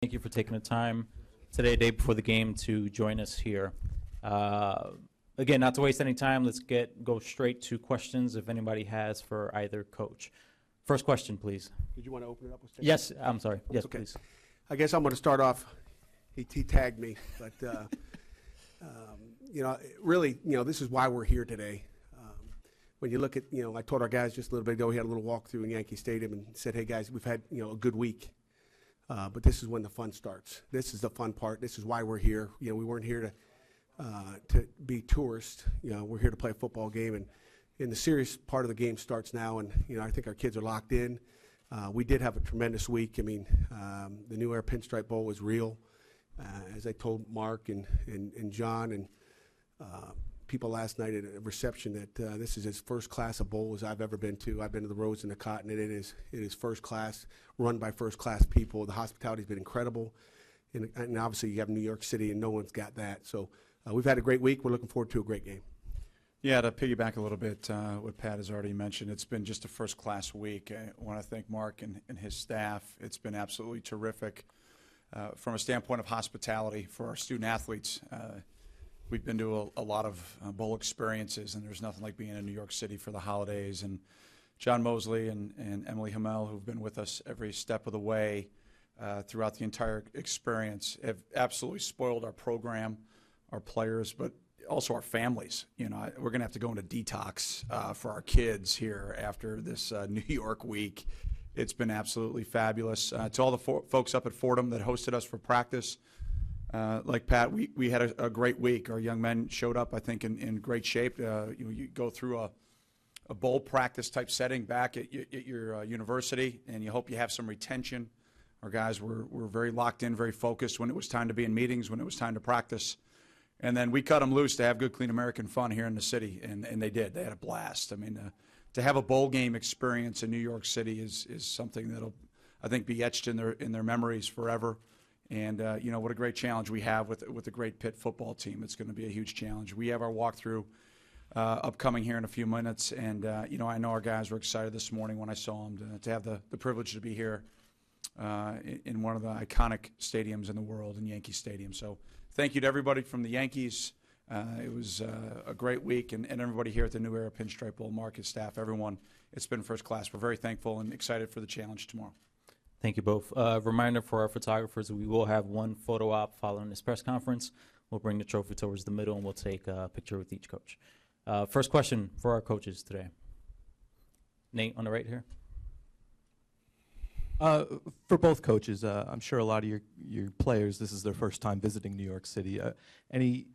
Thank you for taking the time today, day before the game, to join us here. Again, not to waste any time, let's go straight to questions if anybody has for either coach. First question, please. Did you want to open it up? Yes, I'm sorry. Yes, okay. Please. I guess I'm going to start off. He tagged me, but really, this is why we're here today. When you look at, I told our guys just a little bit ago, we had a little walk through in Yankee Stadium and said, hey guys, we've had, a good week. But this is when the fun starts. This is the fun part. This is why we're here. We weren't here to be tourists. We're here to play a football game, and the serious part of the game starts now. And I think our kids are locked in. We did have a tremendous week. I mean, the New Era Pinstripe Bowl was real, as I told Mark and John and people last night at a reception that this is as first class a bowl as I've ever been to. I've been to the Rose and the Cotton, and it is first class, run by first class people. The hospitality's been incredible, and obviously you have New York City, and no one's got that. So we've had a great week. We're looking forward to a great game. Yeah, to piggyback a little bit, what Pat has already mentioned, it's been just a first class week. I want to thank Mark and his staff. It's been absolutely terrific from a standpoint of hospitality for our student athletes. We've been to a lot of bowl experiences, and there's nothing like being in New York City for the holidays. And John Mosley and Emily Hamel, who've been with us every step of the way throughout the entire experience, have absolutely spoiled our program, our players, but also our families. We're going to have to go into detox for our kids here after this New York week. It's been absolutely fabulous. To all the folks up at Fordham that hosted us for practice, like Pat, we had a great week. Our young men showed up, I think, in great shape. You go through a bowl practice type setting back at your university, and you hope you have some retention. Our guys were very locked in, very focused when it was time to be in meetings, when it was time to practice. And then we cut them loose to have good, clean American fun here in the city, and they did. They had a blast. I mean, to have a bowl game experience in New York City is something that'll, I think, be etched in their memories forever. And, what a great challenge we have with a great Pitt football team. It's going to be a huge challenge. We have our walkthrough upcoming here in a few minutes. And, I know our guys were excited this morning when I saw them to have the privilege to be here in one of the iconic stadiums in the world, in Yankee Stadium. So thank you to everybody from the Yankees. It was a great week. And everybody here at the New Era Pinstripe Bowl, Mark, staff, everyone, it's been first class. We're very thankful and excited for the challenge tomorrow. Thank you both. Reminder for our photographers, we will have one photo op following this press conference. We'll bring the trophy towards the middle, and we'll take a picture with each coach. First question for our coaches today. Nate, on the right here. For both coaches, I'm sure a lot of your players, this is their first time visiting New York City. Any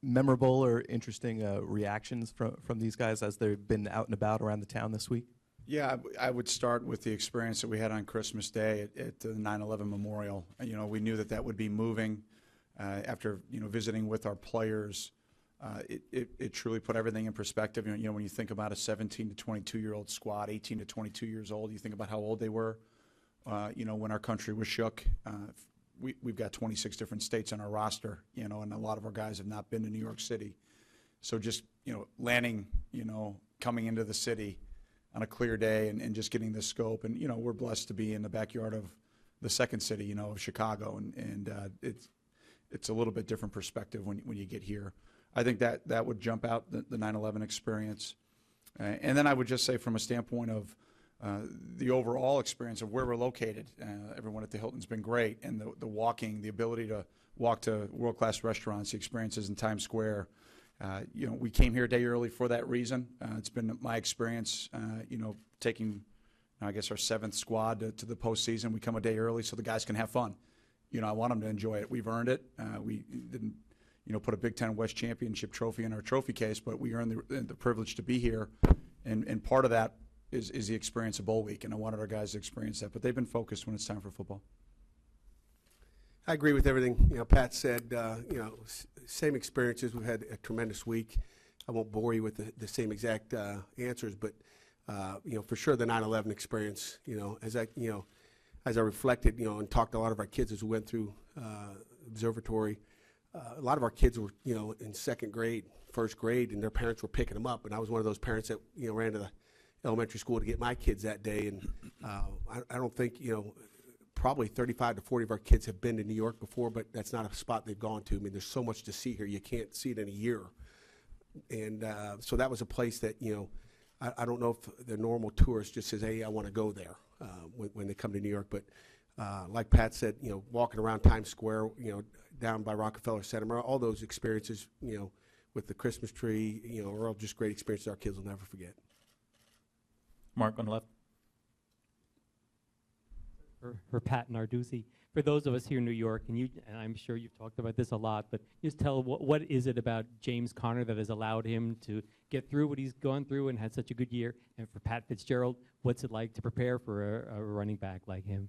memorable or interesting reactions from these guys as they've been out and about around the town this week? Yeah, I would start with the experience that we had on Christmas Day at the 9/11 Memorial. We knew that would be moving after, visiting with our players. It truly put everything in perspective. When you think about a 17 to 22-year-old squad, 18 to 22 years old, you think about how old they were, when our country was shook. We've got 26 different states on our roster, and a lot of our guys have not been to New York City. So just, landing, coming into the city on a clear day and just getting the scope. And, we're blessed to be in the backyard of the second city, of Chicago. And it's a little bit different perspective when you get here. I think that would jump out, the 9/11 experience. And then I would just say from a standpoint of the overall experience of where we're located, everyone at the Hilton's been great. And the walking, the ability to walk to world-class restaurants, the experiences in Times Square. We came here a day early for that reason. It's been my experience, taking, I guess, our seventh squad to the postseason. We come a day early so the guys can have fun. I want them to enjoy it. We've earned it. We didn't, put a Big Ten West Championship trophy in our trophy case, but we earned the privilege to be here. And part of that is the experience of Bowl Week, and I wanted our guys to experience that. But they've been focused when it's time for football. I agree with everything Pat said. Same experiences. We've had a tremendous week. I won't bore you with the same exact answers, but for sure the 9/11 experience. As I reflected, and talked to a lot of our kids as we went through observatory. A lot of our kids were in second grade, first grade, and their parents were picking them up. And I was one of those parents that ran to the elementary school to get my kids that day. And I don't think probably 35 to 40 of our kids have been to New York before, but that's not a spot they've gone to. I mean, there's so much to see here. You can't see it in a year. And so that was a place that, I don't know if the normal tourist just says, hey, I want to go there when they come to New York. But like Pat said, walking around Times Square, down by Rockefeller Center, all those experiences, with the Christmas tree, are all just great experiences our kids will never forget. Mark on the left. For Pat Narduzzi. For those of us here in New York, and I'm sure you've talked about this a lot, but just tell what is it about James Conner that has allowed him to get through what he's gone through and had such a good year? And for Pat Fitzgerald, what's it like to prepare for a running back like him?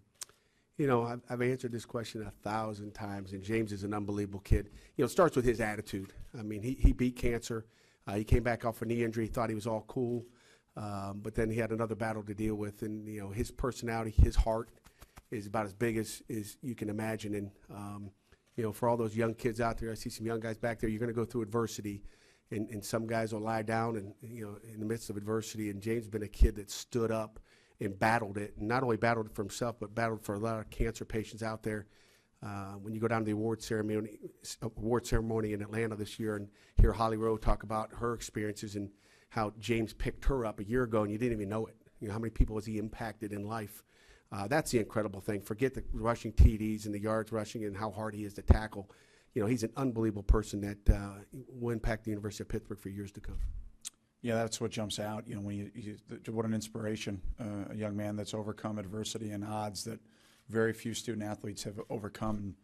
I've answered this question 1,000 times, and James is an unbelievable kid. It starts with his attitude. I mean, he beat cancer. He came back off a knee injury, thought he was all cool, but then he had another battle to deal with. And, his personality, his heart is about as big as you can imagine. And, for all those young kids out there, I see some young guys back there, you're going to go through adversity, and some guys will lie down and, in the midst of adversity. And James has been a kid that stood up and battled it, and not only battled it for himself, but battled for a lot of cancer patients out there. When you go down to the award ceremony in Atlanta this year and hear Holly Rowe talk about her experiences and how James picked her up a year ago and you didn't even know it. How many people has he impacted in life? That's the incredible thing. Forget the rushing TDs and the yards rushing and how hard he is to tackle. He's an unbelievable person that will impact the University of Pittsburgh for years to come. Yeah, that's what jumps out. When what an inspiration, a young man that's overcome adversity and odds that very few student athletes have overcome in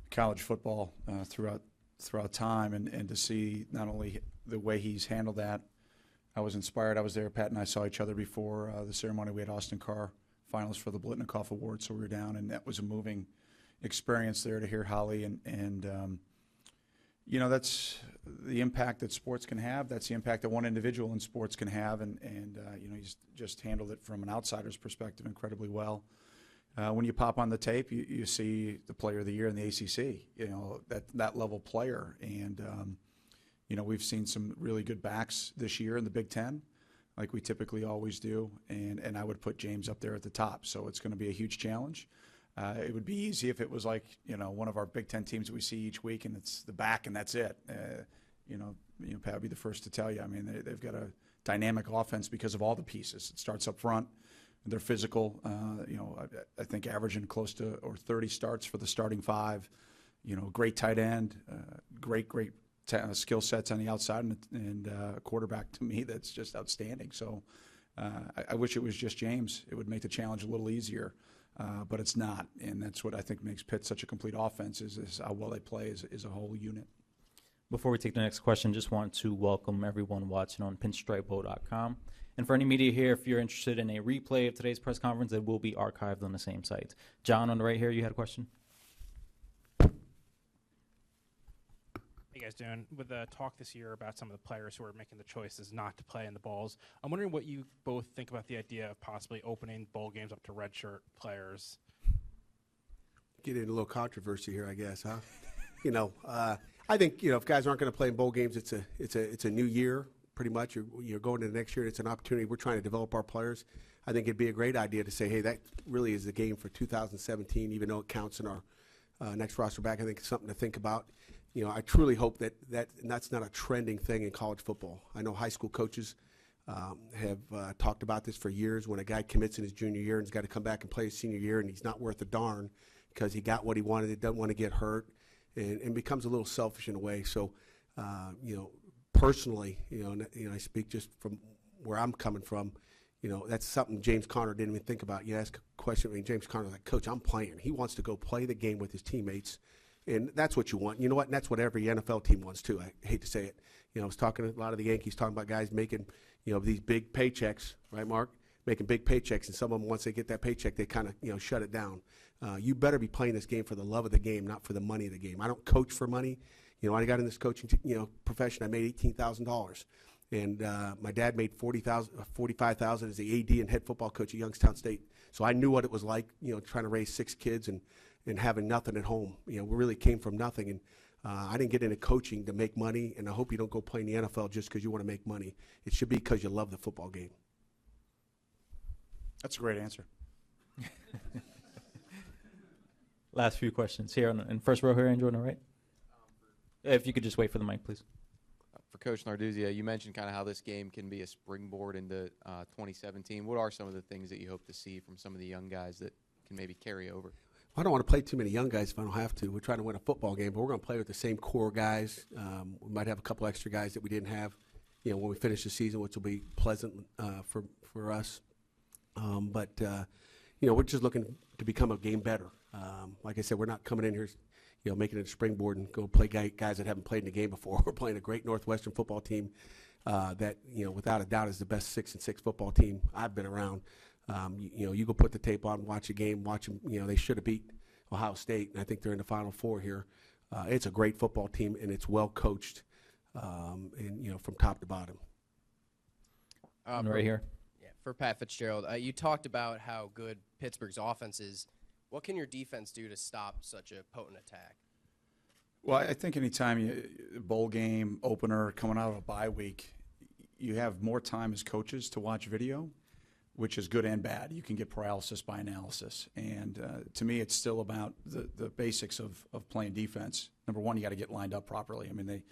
college football throughout time, and to see not only the way he's handled that, I was inspired. I was there. Pat and I saw each other before the ceremony. We had Austin Carr finalist for the Blitnikoff Award, so we were down, and that was a moving experience there to hear Holly and that's the impact that sports can have. That's the impact that one individual in sports can have, and he's just handled it from an outsider's perspective incredibly well. When you pop on the tape, you see the player of the year in the ACC, that level player. And, we've seen some really good backs this year in the Big Ten, like we typically always do. And I would put James up there at the top. So it's going to be a huge challenge. It would be easy if it was like, one of our Big Ten teams that we see each week and it's the back and that's it. Pat would be the first to tell you. I mean, they've got a dynamic offense because of all the pieces. It starts up front. They're physical, I think averaging close to 30 starts for the starting five. Great tight end, great skill sets on the outside, and a quarterback to me that's just outstanding. So I wish it was just James. It would make the challenge a little easier, but it's not. And that's what I think makes Pitt such a complete offense is how well they play as a whole unit. Before we take the next question, just want to welcome everyone watching on pinstripe.com. And for any media here, if you're interested in a replay of today's press conference, it will be archived on the same site. John, on the right here, you had a question? How you guys doing? With the talk this year about some of the players who are making the choices not to play in the bowls, I'm wondering what you both think about the idea of possibly opening bowl games up to redshirt players. Get into a little controversy here, I guess, huh? I think if guys aren't going to play in bowl games, it's a new year. Pretty much, you're going into next year. It's an opportunity. We're trying to develop our players. I think it'd be a great idea to say, hey, that really is the game for 2017, even though it counts in our next roster back. I think it's something to think about. I truly hope that's not a trending thing in college football. I know high school coaches have talked about this for years. When a guy commits in his junior year and he's got to come back and play his senior year, and he's not worth a darn because he got what he wanted, he doesn't want to get hurt, and becomes a little selfish in a way. So, personally, I speak just from where I'm coming from, that's something James Conner didn't even think about. You ask a question, James Conner's like, Coach, I'm playing. He wants to go play the game with his teammates, and that's what you want. You know what? And that's what every NFL team wants, too. I hate to say it. I was talking to a lot of the Yankees, talking about guys making, these big paychecks, right, Mark? Making big paychecks, and some of them, once they get that paycheck, they kind of, shut it down. You better be playing this game for the love of the game, not for the money of the game. I don't coach for money. I got in this coaching, profession. I made $18,000, and my dad made $45,000 as the AD and head football coach at Youngstown State. So I knew what it was like, trying to raise 6 kids and having nothing at home. We really came from nothing, and I didn't get into coaching to make money. And I hope you don't go play in the NFL just because you want to make money. It should be because you love the football game. That's a great answer. Last few questions here in first row here, Andrew, on the right. If you could just wait for the mic, please. For Coach Narduzzi, you mentioned kind of how this game can be a springboard into 2017. What are some of the things that you hope to see from some of the young guys that can maybe carry over? I don't want to play too many young guys if I don't have to. We're trying to win a football game, but we're going to play with the same core guys. We might have a couple extra guys that we didn't have, when we finish the season, which will be pleasant for us. But we're just looking to become a game better. Like I said, we're not coming in here, making it a springboard and go play guys that haven't played in the game before. We're playing a great Northwestern football team that, without a doubt is the best 6-6 football team I've been around. You go put the tape on, watch a game, watch them. They should have beat Ohio State, and I think they're in the Final Four here. It's a great football team, and it's well coached, and from top to bottom. Right here. Yeah, for Pat Fitzgerald, you talked about how good Pittsburgh's offense is. What can your defense do to stop such a potent attack? Well, I think anytime bowl game, opener, coming out of a bye week, you have more time as coaches to watch video, which is good and bad. You can get paralysis by analysis. And to me, it's still about the basics of playing defense. Number one, you got to get lined up properly. I mean,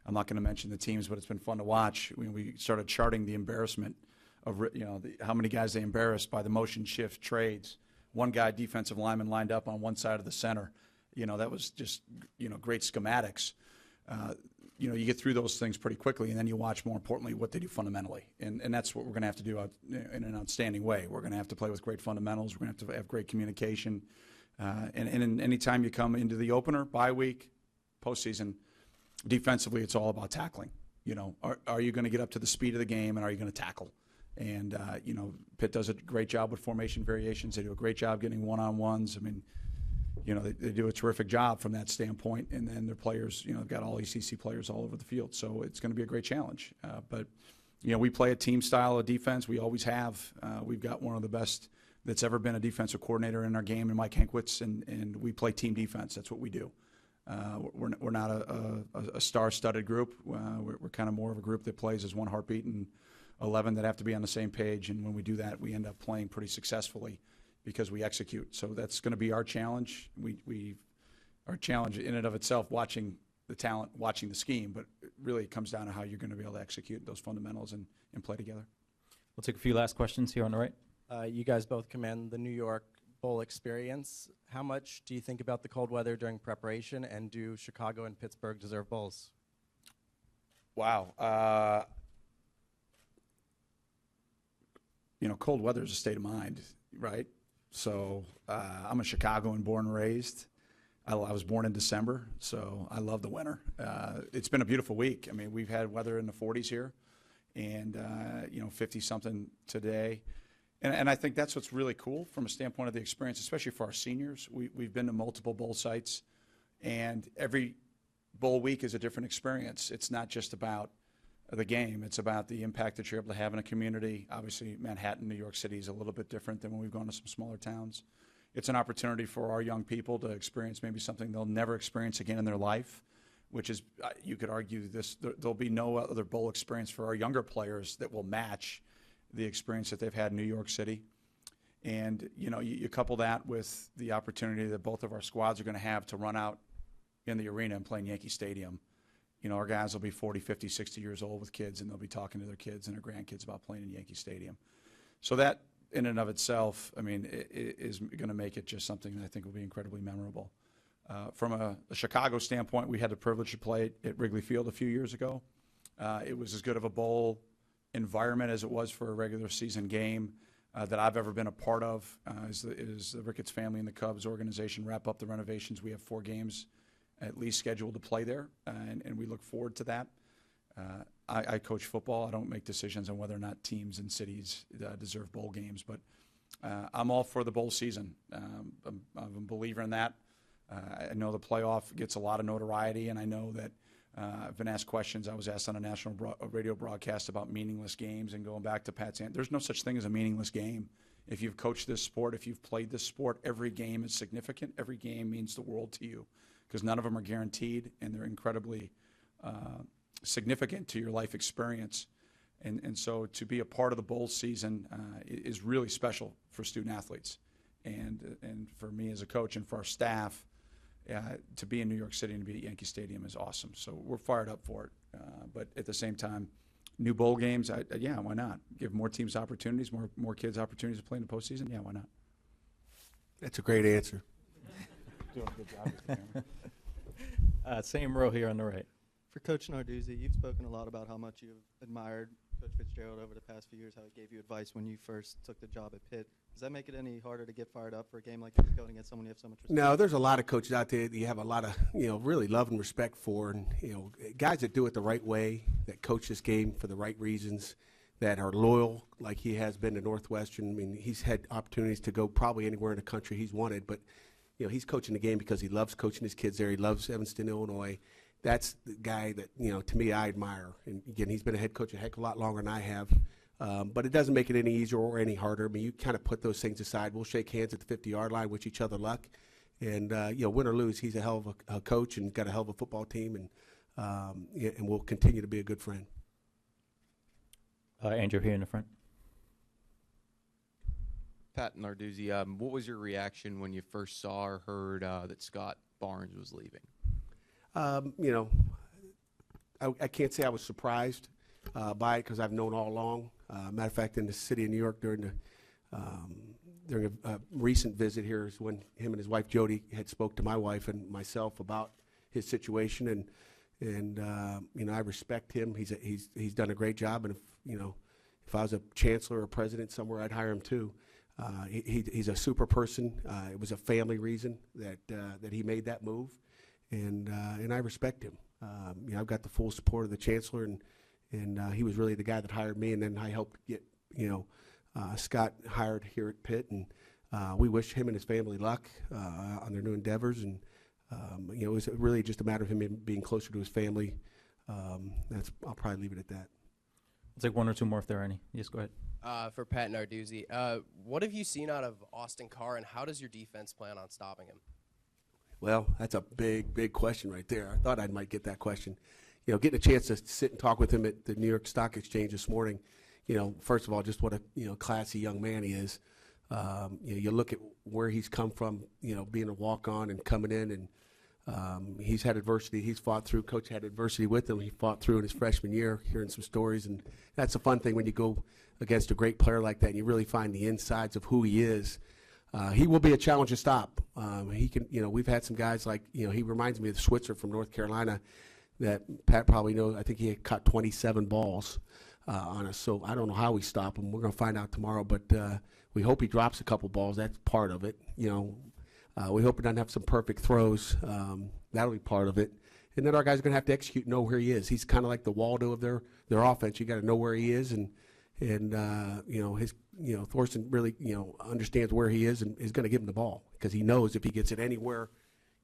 I'm not going to mention the teams, but it's been fun to watch. We started charting the embarrassment of how many guys they embarrassed by the motion shift trades. One guy, defensive lineman, lined up on one side of the center. That was just great schematics. You get through those things pretty quickly, and then you watch, more importantly, what they do fundamentally. And that's what we're going to have to do in an outstanding way. We're going to have to play with great fundamentals. We're going to have great communication. And any time you come into the opener, bye week, postseason, defensively, it's all about tackling. Are you going to get up to the speed of the game, and are you going to tackle? And, Pitt does a great job with formation variations. They do a great job getting one-on-ones. I mean, they do a terrific job from that standpoint. And then their players, they've got all ACC players all over the field. So it's going to be a great challenge. But we play a team style of defense. We always have. We've got one of the best that's ever been a defensive coordinator in our game, in Mike Hankwitz, and we play team defense. That's what we do. We're not a star-studded group. We're kind of more of a group that plays as one heartbeat and 11 that have to be on the same page. And when we do that, we end up playing pretty successfully because we execute. So that's going to be our challenge. Our challenge in and of itself, watching the talent, watching the scheme, but really it comes down to how you're going to be able to execute those fundamentals and play together. We'll take a few last questions here on the right. You guys both commend the New York Bowl experience. How much do you think about the cold weather during preparation, and do Chicago and Pittsburgh deserve bowls? Wow. Cold weather is a state of mind, right? So I'm a Chicagoan born and raised. I was born in December, so I love the winter. It's been a beautiful week. I mean, we've had weather in the 40s here and, 50-something today. And I think that's what's really cool from a standpoint of the experience, especially for our seniors. We've been to multiple bowl sites, and every bowl week is a different experience. It's not just about the game. It's about the impact that you're able to have in a community. Obviously, Manhattan, New York City is a little bit different than when we've gone to some smaller towns. It's an opportunity for our young people to experience maybe something they'll never experience again in their life, which is, you could argue there'll be no other bowl experience for our younger players that will match the experience that they've had in New York City. And, you couple that with the opportunity that both of our squads are going to have to run out in the arena and play in Yankee Stadium. Our guys will be 40, 50, 60 years old with kids, and they'll be talking to their kids and their grandkids about playing in Yankee Stadium. So that, in and of itself, it is going to make it just something that I think will be incredibly memorable. From a Chicago standpoint, we had the privilege to play at Wrigley Field a few years ago. It was as good of a bowl environment as it was for a regular season game that I've ever been a part of. As the Ricketts family and the Cubs organization wrap up the renovations, we have 4 games at least scheduled to play there, and we look forward to that. I coach football. I don't make decisions on whether or not teams and cities deserve bowl games, but I'm all for the bowl season. I'm a believer in that. I know the playoff gets a lot of notoriety, and I know that I've been asked questions. I was asked on a national radio broadcast about meaningless games, and going back to Pat's answer, there's no such thing as a meaningless game. If you've coached this sport, if you've played this sport, every game is significant. Every game means the world to you, because none of them are guaranteed, and they're incredibly significant to your life experience. And so to be a part of the bowl season is really special for student athletes. And for me as a coach and for our staff, to be in New York City and to be at Yankee Stadium is awesome. So we're fired up for it. But at the same time, new bowl games, yeah, why not? Give more teams opportunities, more kids opportunities to play in the postseason. Yeah, why not? That's a great answer. Doing a good job, Mr. Chairman. Same row here on the right. For Coach Narduzzi, you've spoken a lot about how much you've admired Coach Fitzgerald over the past few years, how he gave you advice when you first took the job at Pitt. Does that make it any harder to get fired up for a game like this, going against someone you have so much respect? No, there's a lot of coaches out there that you have a lot of, really love and respect for, and, guys that do it the right way, that coach this game for the right reasons, that are loyal like he has been to Northwestern. I mean, he's had opportunities to go probably anywhere in the country he's wanted, but, he's coaching the game because he loves coaching his kids there. He loves Evanston, Illinois. That's the guy that, to me, I admire. And, again, he's been a head coach a heck of a lot longer than I have. But it doesn't make it any easier or any harder. I mean, you kind of put those things aside. We'll shake hands at the 50-yard line, wish each other luck. And, win or lose, he's a hell of a coach and got a hell of a football team. And we'll continue to be a good friend. Andrew here in the front. Pat Narduzzi, what was your reaction when you first saw or heard that Scott Barnes was leaving? I can't say I was surprised by it because I've known all along. Matter of fact, in the city of New York during a recent visit here is when him and his wife Jody had spoke to my wife and myself about his situation, and I respect him. He's done a great job, and if I was a chancellor or president somewhere, I'd hire him too. He's a super person. It was a family reason that he made that move, and I respect him. I've got the full support of the chancellor, and he was really the guy that hired me, and then I helped get Scott hired here at Pitt, and we wish him and his family luck on their new endeavors, and it was really just a matter of him being closer to his family. I'll probably leave it at that. I'll take one or two more if there are any. Yes, go ahead. For Pat Narduzzi, what have you seen out of Austin Carr, and how does your defense plan on stopping him? Well, that's a big, big question right there. I thought I might get that question. Getting a chance to sit and talk with him at the New York Stock Exchange this morning, first of all, just what a classy young man he is. You look at where he's come from, being a walk-on and coming in, and he's had adversity. He's fought through. Coach had adversity with him. He fought through in his freshman year, hearing some stories, and that's a fun thing when you go against a great player like that and you really find the insides of who he is. He will be a challenge to stop. He can, we've had some guys like, he reminds me of the Switzer from North Carolina that Pat probably knows. I think he had caught 27 balls on us. So I don't know how we stop him. We're going to find out tomorrow, but we hope he drops a couple balls. That's part of it. We hope he doesn't have some perfect throws. That'll be part of it. And then our guys are going to have to execute and know where he is. He's kind of like the Waldo of their offense. You got to know where he is, and his Thorson really understands where he is and is going to give him the ball because he knows if he gets it anywhere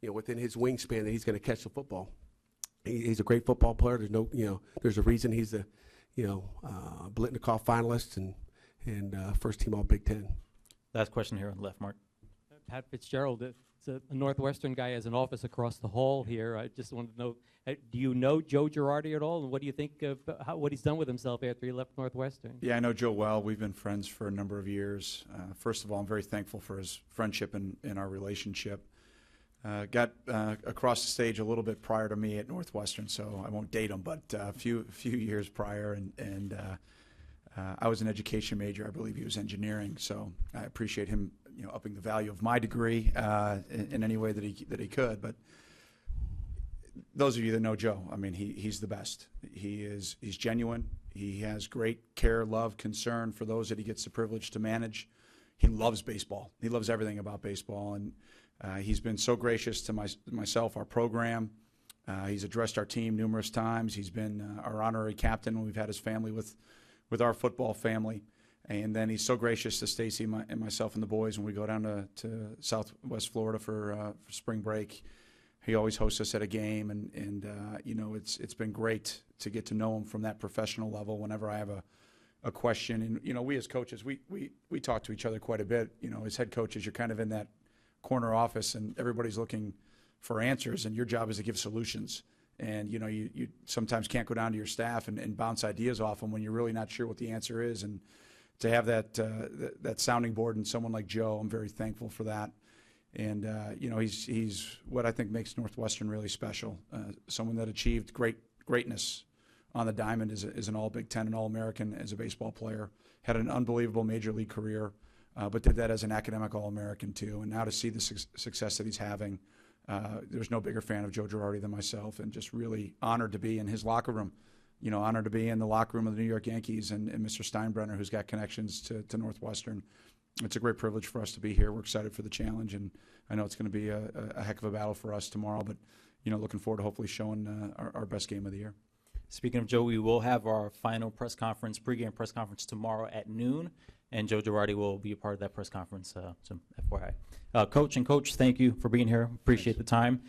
within his wingspan that he's going to catch the football. He's a great football player. There's a reason he's a Blitnikoff finalist and first team All Big Ten. Last question here on the left, Mark. Pat Fitzgerald, it's a Northwestern guy, has an office across the hall here. I just wanted to know, do you know Joe Girardi at all? And what do you think of what he's done with himself after he left Northwestern? Yeah, I know Joe well. We've been friends for a number of years. First of all, I'm very thankful for his friendship and our relationship. Got across the stage a little bit prior to me at Northwestern, so I won't date him, but a few years prior, and I was an education major. I believe he was engineering, so I appreciate him, upping the value of my degree in any way that he could. But those of you that know Joe, I mean, he's the best. He's genuine. He has great care, love, concern for those that he gets the privilege to manage. He loves baseball. He loves everything about baseball, and he's been so gracious to myself, our program. He's addressed our team numerous times. He's been our honorary captain when we've had his family with our football family. And then he's so gracious to Stacy and myself and the boys when we go down to Southwest Florida for spring break. He always hosts us at a game, and it's been great to get to know him from that professional level whenever I have a question. And, we as coaches, we talk to each other quite a bit. As head coaches, you're kind of in that corner office, and everybody's looking for answers, and your job is to give solutions. And, you sometimes can't go down to your staff and bounce ideas off them when you're really not sure what the answer is. And to have that sounding board and someone like Joe, I'm very thankful for that. And he's what I think makes Northwestern really special. Someone that achieved greatness on the diamond as an All Big Ten and All-American as a baseball player. Had an unbelievable major league career, but did that as an academic All-American too. And now to see the success that he's having, there's no bigger fan of Joe Girardi than myself, and just really honored to be in his locker room. Honored to be in the locker room of the New York Yankees and Mr. Steinbrenner, who's got connections to Northwestern. It's a great privilege for us to be here. We're excited for the challenge, and I know it's going to be a heck of a battle for us tomorrow, but looking forward to hopefully showing our best game of the year. Speaking of Joe, we will have our final press conference, pregame press conference tomorrow at noon, and Joe Girardi will be a part of that press conference, so FYI. Coach, thank you for being here. Appreciate the time.